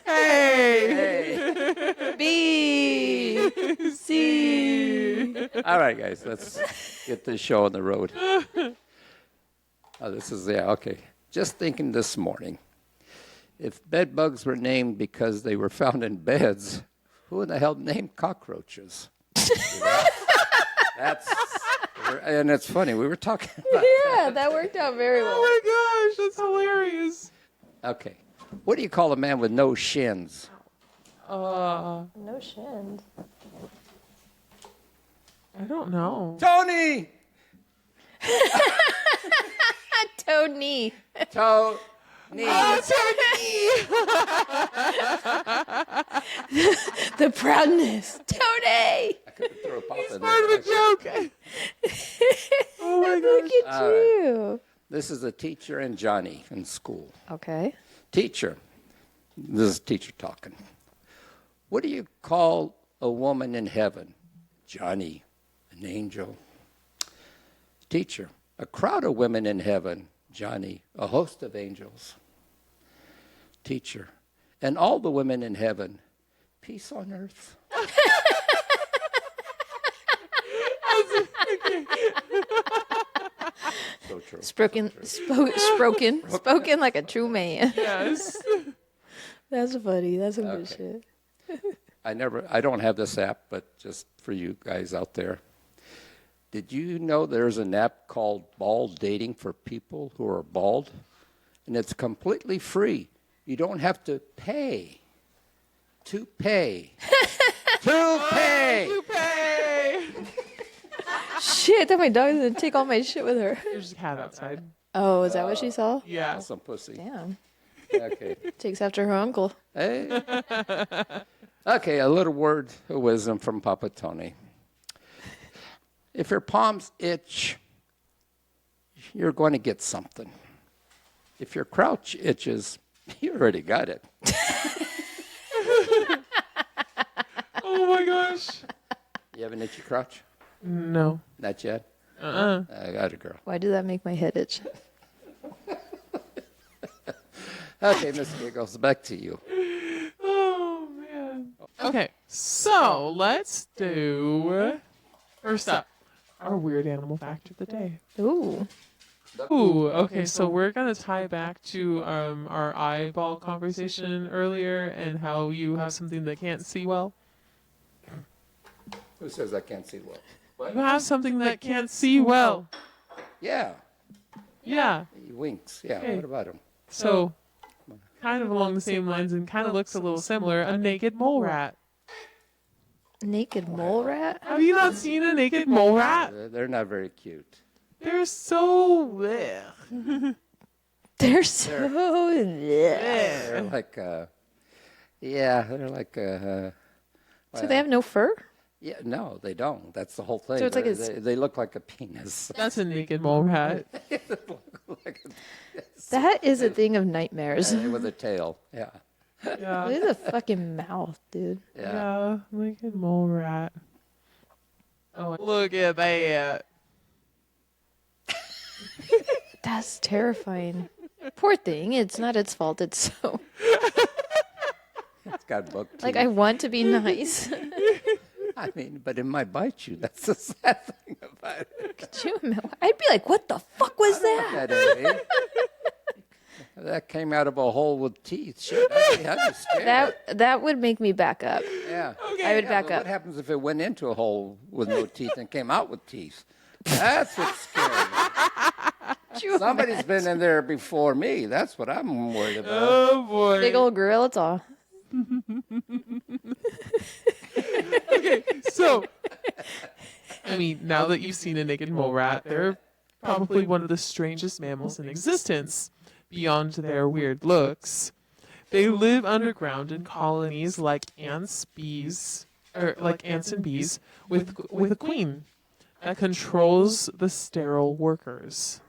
Hey! B, C. All right, guys, let's get this show on the road. Oh, this is, okay. Just thinking this morning, If bed bugs were named because they were found in beds, who in the hell named cockroaches? And it's funny. We were talking about Yeah, that worked out very well. Oh my gosh, that's hilarious. Okay. What do you call a man with no shins? No shins. I don't know. Tony! Tony. Tony. The proudness. Tony. I could throw a pop He's in part there. of a joke. Oh my Look gosh. at you. This is a teacher and Johnny in school. Okay. Teacher. This is teacher talking. What do you call a woman in heaven? Johnny, an angel. Teacher. A crowd of women in heaven. Johnny, a host of angels. Teacher. And all the women in heaven. Peace on earth. So true. Spoken like a true man. Yes. That's funny. That's some good Okay. shit. I don't have this app, but just for you guys out there. Did you know there's an app called Bald Dating for people who are bald? And it's completely free. You don't have to pay. To pay. To pay. You pay. Shit, I thought my dog was gonna take all my shit with her. There's a cat outside. Oh, is that what she saw? Yeah. Some pussy. Damn. Okay. Takes after her uncle. Hey. Okay, a little word of wisdom from Papa Tony. If your palms itch, you're going to get something. If your crouch itches, you already got it. Oh my gosh. You have an itchy crotch? No. Not yet? Uh-uh. I got it, girl. Why did that make my head itch? Okay, Miss Giggles, back to you. Oh man. Okay, so let's do first up our weird animal fact of the day. Ooh. Ooh, okay, so we're gonna tie back to our eyeball conversation earlier and how you have something that can't see well. Who says I can't see well? What? You have something that can't see well. Yeah, Yeah. he winks. Yeah, Okay. what about him? So, kind of along the same lines and kind of looks a little similar, a naked mole rat. Naked mole rat? Have you not seen a naked mole rat? They're not very cute. They're so bleh. They're so. They're like, they're like, So they have no fur? yeah, no, they don't. That's the whole thing. So it's like they look like a penis. That's a naked mole rat. Like That is a thing of nightmares. with a tail. Yeah. Yeah. Look at the fucking mouth, dude. Yeah. Yeah, naked mole rat. Oh, look at that. That's terrifying. Poor thing. It's not its fault. It's so. It's got buck teeth. Like, I want to be nice. I mean, but it might bite you. That's the sad thing about it. Could you imagine? I'd be like, what the fuck was that? That came out of a hole with teeth. Shit, I'd be scared. That would make me back up. Yeah. I would Yeah, back but up. What happens if it went into a hole with no teeth and came out with teeth? That's what's scary. Could you Somebody's been in there before me. That's what I'm worried about. Oh boy. Big old gorilla taw. Okay, so I mean, now that you've seen a naked mole rat, they're probably one of the strangest mammals in existence. Beyond their weird looks, they live underground in colonies like ants, bees, or like ants and bees, with a queen that controls the sterile workers.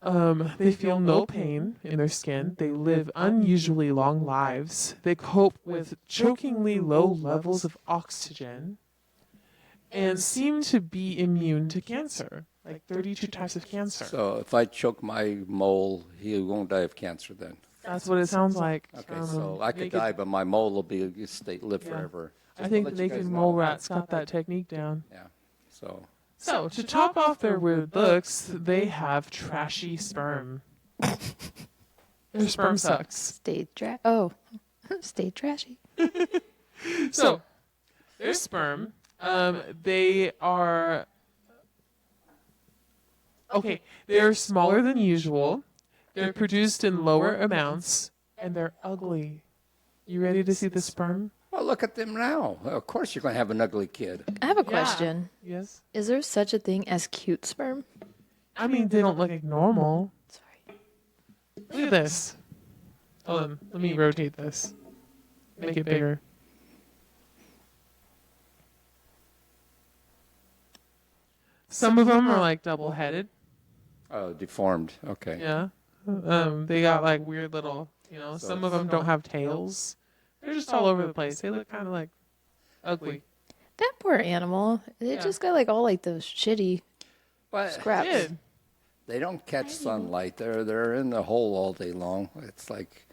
They feel no pain in their skin. They live unusually long lives. They cope with chokingly low levels of oxygen and seem to be immune to cancer, like 32 types of cancer. So if I choke my mole, he won't die of cancer then. That's what it sounds like. Okay, so I could die, but my mole will live Yeah. forever. I think the Just to let you naked guys mole know. rat's got that technique down. Yeah. So So, to top off their weird looks, they have trashy sperm. Their sperm sucks. Stay trashy. So, their sperm, they are, okay, they're smaller than usual. They're produced in lower amounts, and they're ugly. You ready to see the sperm? Well, look at them now. Of course you're going to have an ugly kid. I have a question. Yes. Is there such a thing as cute sperm? I mean, they don't look like normal. Sorry. Look at this. Hold on. Let me rotate this. Make it bigger. Some of them are like double-headed. Oh, deformed. Okay. Yeah. They got like weird little, some of them don't have tails. They're just all over the place. They look kind of like ugly. That poor animal. It just got like all like those shitty But scraps. Did. they don't catch sunlight. They're in the hole all day long. It's like,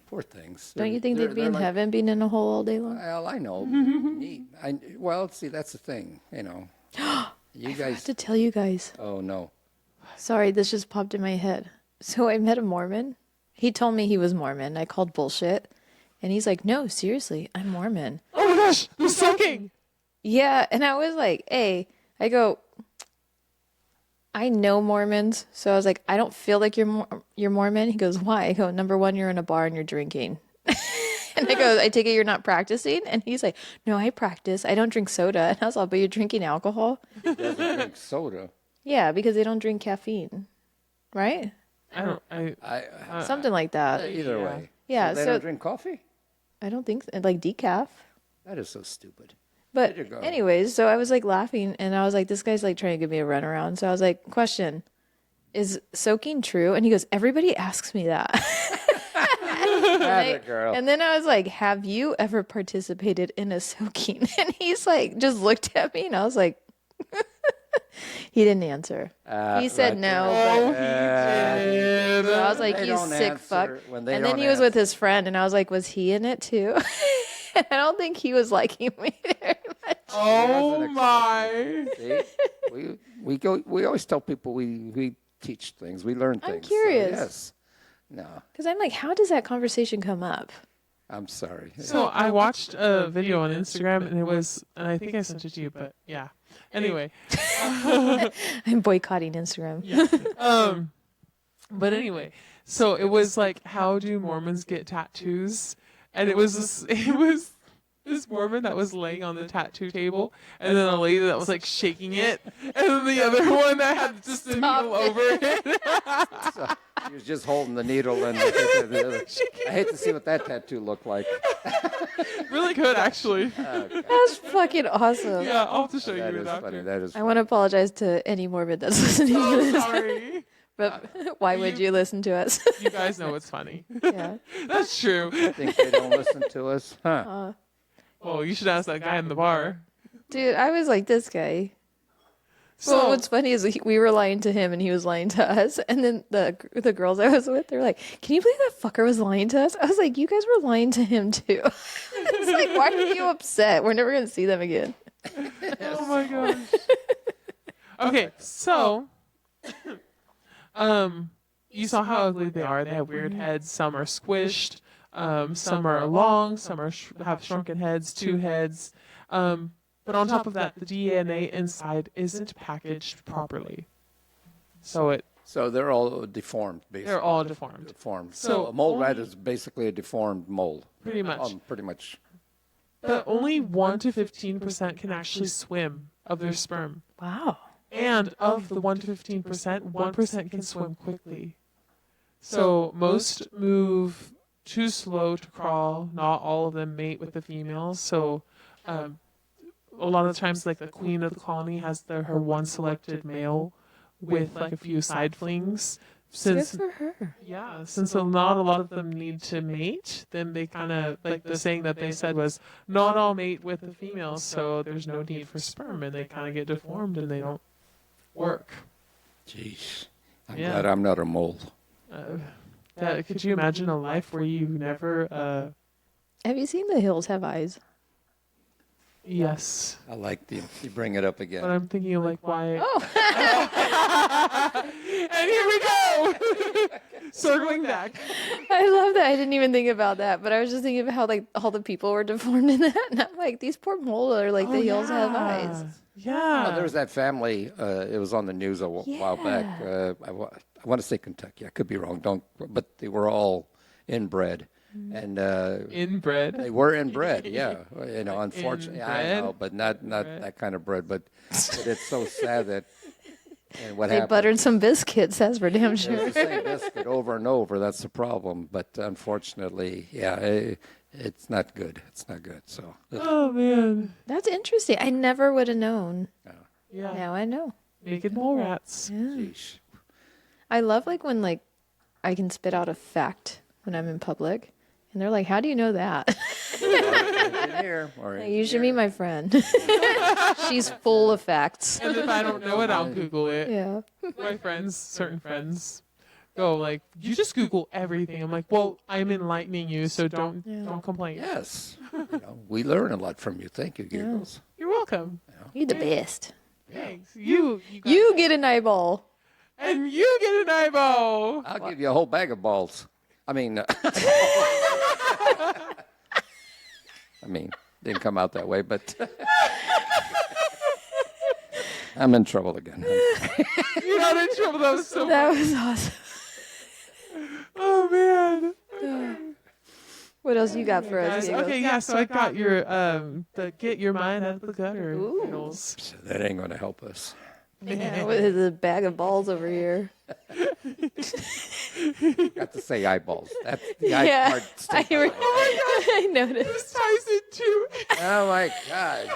poor things. Don't you think they'd be in like, heaven being in a hole all day long? Well, I know. Neat. Well, see, that's the thing. You I have guys. to tell you guys. Oh no. Sorry, this just popped in my head. So I met a Mormon. He told me he was Mormon. I called bullshit. And he's like, no, seriously, I'm Mormon. Oh my gosh, they're sucking. Yeah, and I was like, hey, I go, I know Mormons. So I was like, I don't feel like you're Mormon. He goes, why? I go, number one, you're in a bar and you're drinking. And I go, I take it you're not practicing? And he's like, no, I practice. I don't drink soda. And I was like, but you're drinking alcohol? He doesn't drink soda. Yeah, because they don't drink caffeine. Right? Something like that. Either way. Yeah, They so don't drink coffee? I don't think like decaf. That is so stupid. But There you go. anyways, so I was like laughing and I was like, this guy's like trying to give me a runaround. So I was like, question, is soaking true? And he goes, everybody asks me that. Girl. And then I was like, have you ever participated in a soaking? And he's like, just looked at me and I was like, he didn't answer. He said right no. there. So I was like, They you don't sick answer fuck. when they And then don't he was with answer. his friend and I was like, was he in it too? And I don't think he was liking me very much. Oh wasn't my. See? We always tell people we teach things, we learn things. I'm curious. So, yes. No, Because I'm like, how does that conversation come up? I'm sorry. So I watched a video on Instagram and I think I sent it to you, but yeah. Anyway. I'm boycotting Instagram. But anyway, so it was like, how do Mormons get tattoos? And it was this Mormon that was laying on the tattoo table, and then a lady that was like shaking it, and then the other one that had just a needle over it. So, he was just holding the needle and I hate to see what that tattoo looked like. Really good, actually. That's fucking awesome. Yeah, I'll have to show That you is that. funny. That is I want to apologize to any Mormon that's listening to Oh, this. sorry. But why would you listen to us? You guys know it's funny. Yeah. That's true. think they don't listen to us. Huh. Well, you should ask that guy in the bar. Dude, I was like, this guy. So Well, what's funny is we were lying to him and he was lying to us. And then the girls I was with, they're like, can you believe that fucker was lying to us? I was like, you guys were lying to him too. It's like, why are you upset? We're never going to see them again. Oh my gosh. Okay, so you saw how ugly they are. They have weird heads. Some are squished. Some are long. Some are have shrunken heads, two heads. But on top of that, the DNA inside isn't packaged properly. So they're all deformed, basically. they're all deformed. Deformed. So So a mole rat only- is basically a deformed mole. Pretty much. Pretty much. But only 1 to 15% can actually swim of their sperm. Wow. And of the 1 to 15%, 1% can swim quickly. So most move too slow to crawl. Not all of them mate with the females. So a lot of times, like the queen of the colony has her one selected male with like a few side flings. Good Since for her. since not a lot of them need to mate, then they kind of, like the saying that they said was, not all mate with the females, so there's no need for sperm, and they kind of get deformed and they don't work. Jeez. I'm Yeah. glad I'm not a mole. Could you imagine a life where you never, Have you seen The Hills Have Eyes? Yes. I like you bring it up But again. I'm thinking of like why. Oh, And here we go. Circling back. I love that. I didn't even think about that, but I was just thinking of how like all the people were deformed in that, and I'm like, these poor mole are like the heels have eyes. Yeah. Oh, there was that family. It was on the news a while back. I want to say Kentucky. I could be wrong. But they were all inbred, and Inbred. they were inbred. Yeah, you know, unfortunately, I Inbred? know, but not that kind of bread. But it's so sad that. And what They happened? buttered some biscuits, that's for damn It sure. was the same biscuit over and over. That's the problem. But unfortunately, yeah, it's not good. It's not good. So. Oh man. That's interesting. I never would have known. Yeah. Now I know. Naked mole rats. Yeah. Sheesh. I love like when like I can spit out a fact when I'm in public, and they're like, "How do you know that?" Engineer or Like, you should meet my friend. She's full of facts. And if I don't know it, I'll Google it. Yeah. My friends, certain friends, go like, "You just Google everything." I'm like, "Well, I'm enlightening you, so don't complain." Yes. You know, we learn a lot from you. Thank you, Giggles. You're welcome. You're the best. Thanks. You You get an eyeball. and you get an eyeball. I'll give you a whole bag of balls. I mean, didn't come out that way, but I'm in trouble again. You're not in trouble. That was so. That was awesome. Oh man. What else you got for us? Diego? Okay, yeah. So I got your the get your mind out of the gutter Ooh. riddles. So that ain't going to help us. Yeah, with the bag of balls over here. Got to say eyeballs. That's the eye Yeah, part. I noticed. Ties it too. Oh my gosh!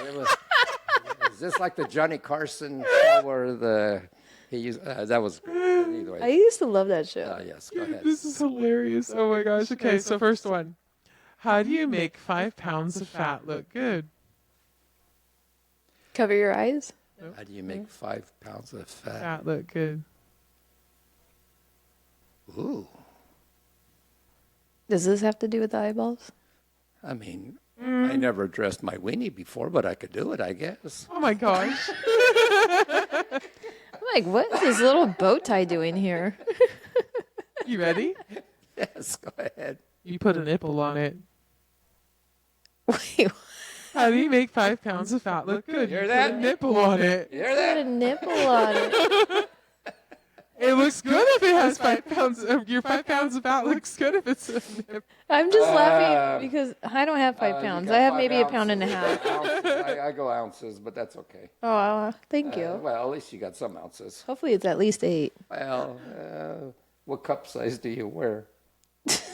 Is this like the Johnny Carson show where he used? That was anyway. I used to love that show. Yes, go ahead. This is hilarious. Oh my gosh. Okay, so first one. How do you make 5 pounds of fat look good? Cover your eyes. How do you make 5 pounds of fat? Fat look good. Ooh, Does this have to do with the eyeballs? I mean, I never dressed my weenie before, but I could do it, I guess. Oh my gosh. I'm like, what is this little bow tie doing here? You ready? Yes, go ahead. You put a nipple on it. Wait, How do you make 5 pounds of fat look good? Hear You that? put a nipple on it. You hear put that? a nipple on it. It looks good if it has 5 pounds. Your 5 pounds of fat looks good if it's a nipple. I'm just laughing because I don't have 5 You pounds. got I have 5 maybe a pound and a ounces. half. Ounces. I go ounces, but that's okay. Oh, thank you. Well, at least you got some ounces. Hopefully it's at least 8. Well, what cup size do you wear?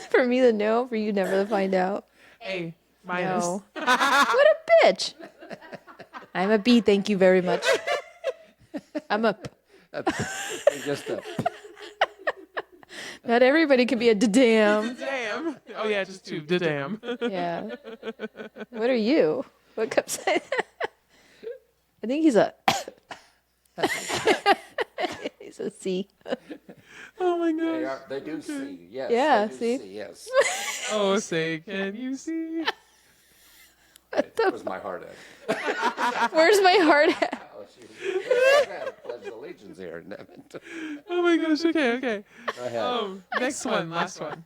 For me to know, for you never to find out. A minus. No. What a bitch. I'm a B, thank you very much. I'm a P. Just a Not everybody can be a damn. Damn. Oh yeah, just 2. Damn. Yeah. What are you? What cup size? I think he's a he's a C. Oh my gosh. They do see. Yes. Yeah, they do see? Yes. Oh, say, can you see? Where's my heart at? Where's my heart at? Oh, she pledge allegiance here. Oh my gosh. Okay. Go ahead. Next one. Last one.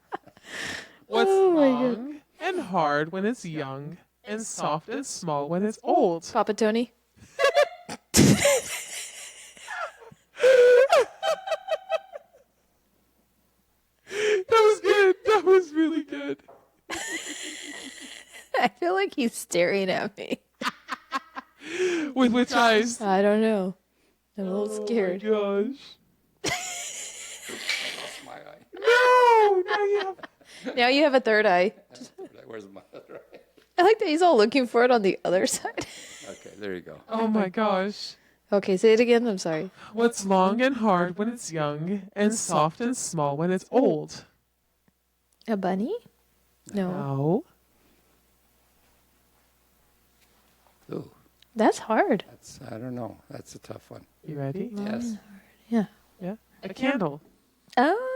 What's Oh my long and hard when it's young, and soft and small when it's old? Papa Tony? That was good. That was really good. I feel like he's staring at me. With which eyes? I don't know. I'm a little scared. Oh my gosh. Lost my eye. No, no, you have. Now you have a third eye. Where's my other eye? I like that he's all looking for it on the other side. Okay, there you go. Oh my gosh. Okay, say it again. I'm sorry. What's long and hard when it's young, and soft and small when it's old? A bunny? No. No. Ooh, That's hard. I don't know. That's a tough one. You ready? Yes. Yeah. Yeah. A candle. Oh.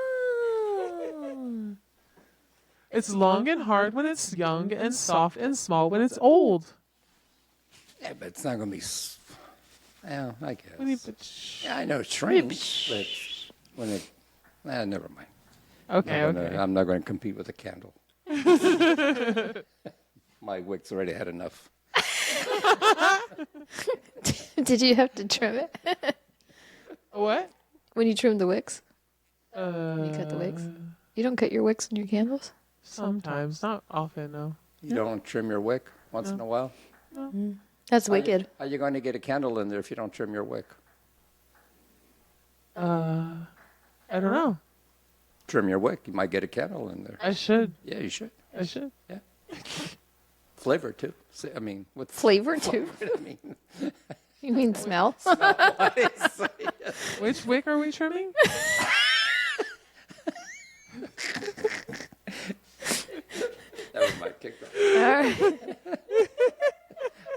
It's long and hard when it's young, and soft and small when it's old. Yeah, but it's not going to be. Well, I guess. When you put Yeah, I know it shrinks, but when it. Never mind. okay, okay. I'm not going to compete with a candle. My wick's already had enough. Did you have to trim it? What? When you trim the wicks? You cut the wicks? You don't cut your wicks in your candles? Sometimes, not often, no. You don't trim your wick once in a while? That's wicked. How you going to get a candle in there if you don't trim your wick? I don't know. Trim your wick, you might get a candle in there. I should. Yeah, you should. I should. Yeah. Flavor too. I mean, what Flavor too? I mean, You mean smell? Which wick are we trimming? that was my kickback. All right.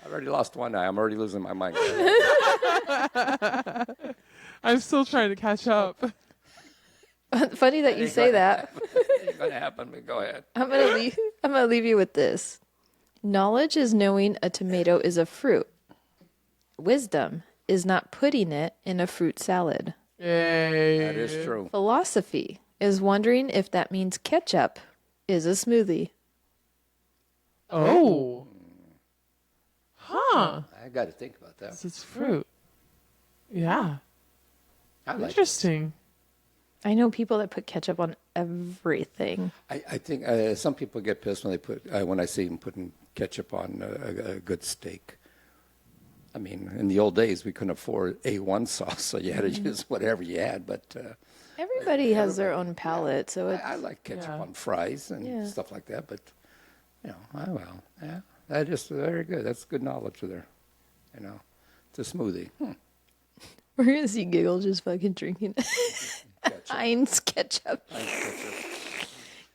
I've already lost one eye. I'm already losing my mind. I'm still trying to catch up. Funny that you say that. It's going to happen, but go ahead. I'm gonna leave you with this. Knowledge is knowing a tomato is a fruit. Wisdom is not putting it in a fruit salad. Yay. That is true. Philosophy is wondering if that means ketchup is a smoothie. Oh. Huh. I got to think about that. It's fruit. Yeah. I like it. Interesting. I know people that put ketchup on everything. I think some people get pissed when they when I see them putting ketchup on a good steak. I mean, in the old days, we couldn't afford A1 sauce, so you had to use whatever you had. But Everybody has their own palate, so it's I like ketchup on fries and stuff like that. But yeah, that is very good. That's good knowledge there. It's a smoothie. we're gonna see Giggle just fucking drinking Heinz ketchup.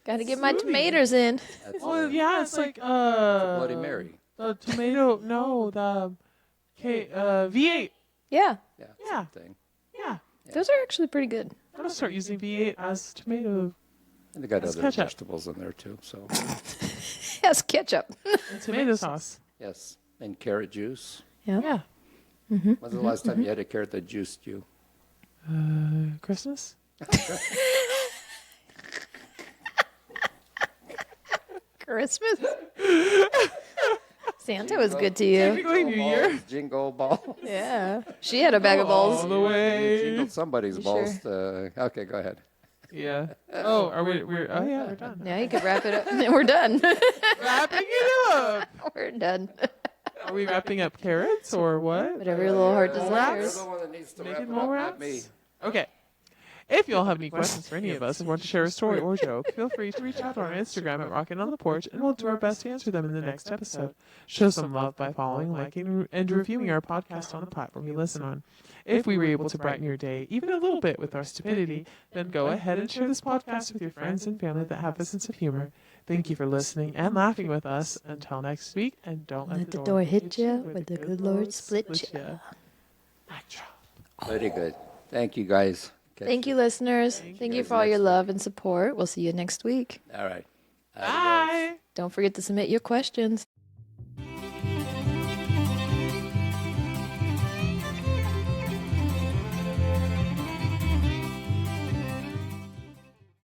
Gotta get my tomatoes in. Well, yeah, it's like Bloody Mary. the tomato. No, the V8. Yeah, Yeah. Yeah. Same thing. Yeah, those are actually pretty good. I'm gonna start using V8 as tomato And they got That's other ketchup. vegetables in there too. So Yes, ketchup. and tomato sauce. yes, and carrot juice. Yeah. When's the last time you had a carrot that juiced you? Christmas. Christmas. Santa was good to you. Technically New Year. Jingle balls. Yeah, she had a bag of All balls. the way. Jingled somebody's You balls. Okay, go ahead. Yeah. Oh, are we? Oh yeah, we're done. Now you can wrap it up. We're done. Wrapping it up. We're done. Are we wrapping up carrots or what? Whatever your little heart You're desires. the one that needs to wrap Making it up, more not me. wraps? Okay. If you all have any questions for any of us and want to share a story or joke, feel free to reach out on our Instagram at Rockin' on the Porch, and we'll do our best to answer them in the next episode. Show some love by following, liking, and reviewing our podcast on the platform you listen on. If we were able to brighten your day even a little bit with our stupidity, then go ahead and share this podcast with your friends and family that have a sense of humor. Thank you for listening and laughing with us. Until next week, and don't let the door hit you, where the good Lord split you. Mic drop. Very good. Thank you, guys. Thank you, listeners. Thank you for all your love and support. We'll see you next week. All right. Bye. Don't forget to submit your questions.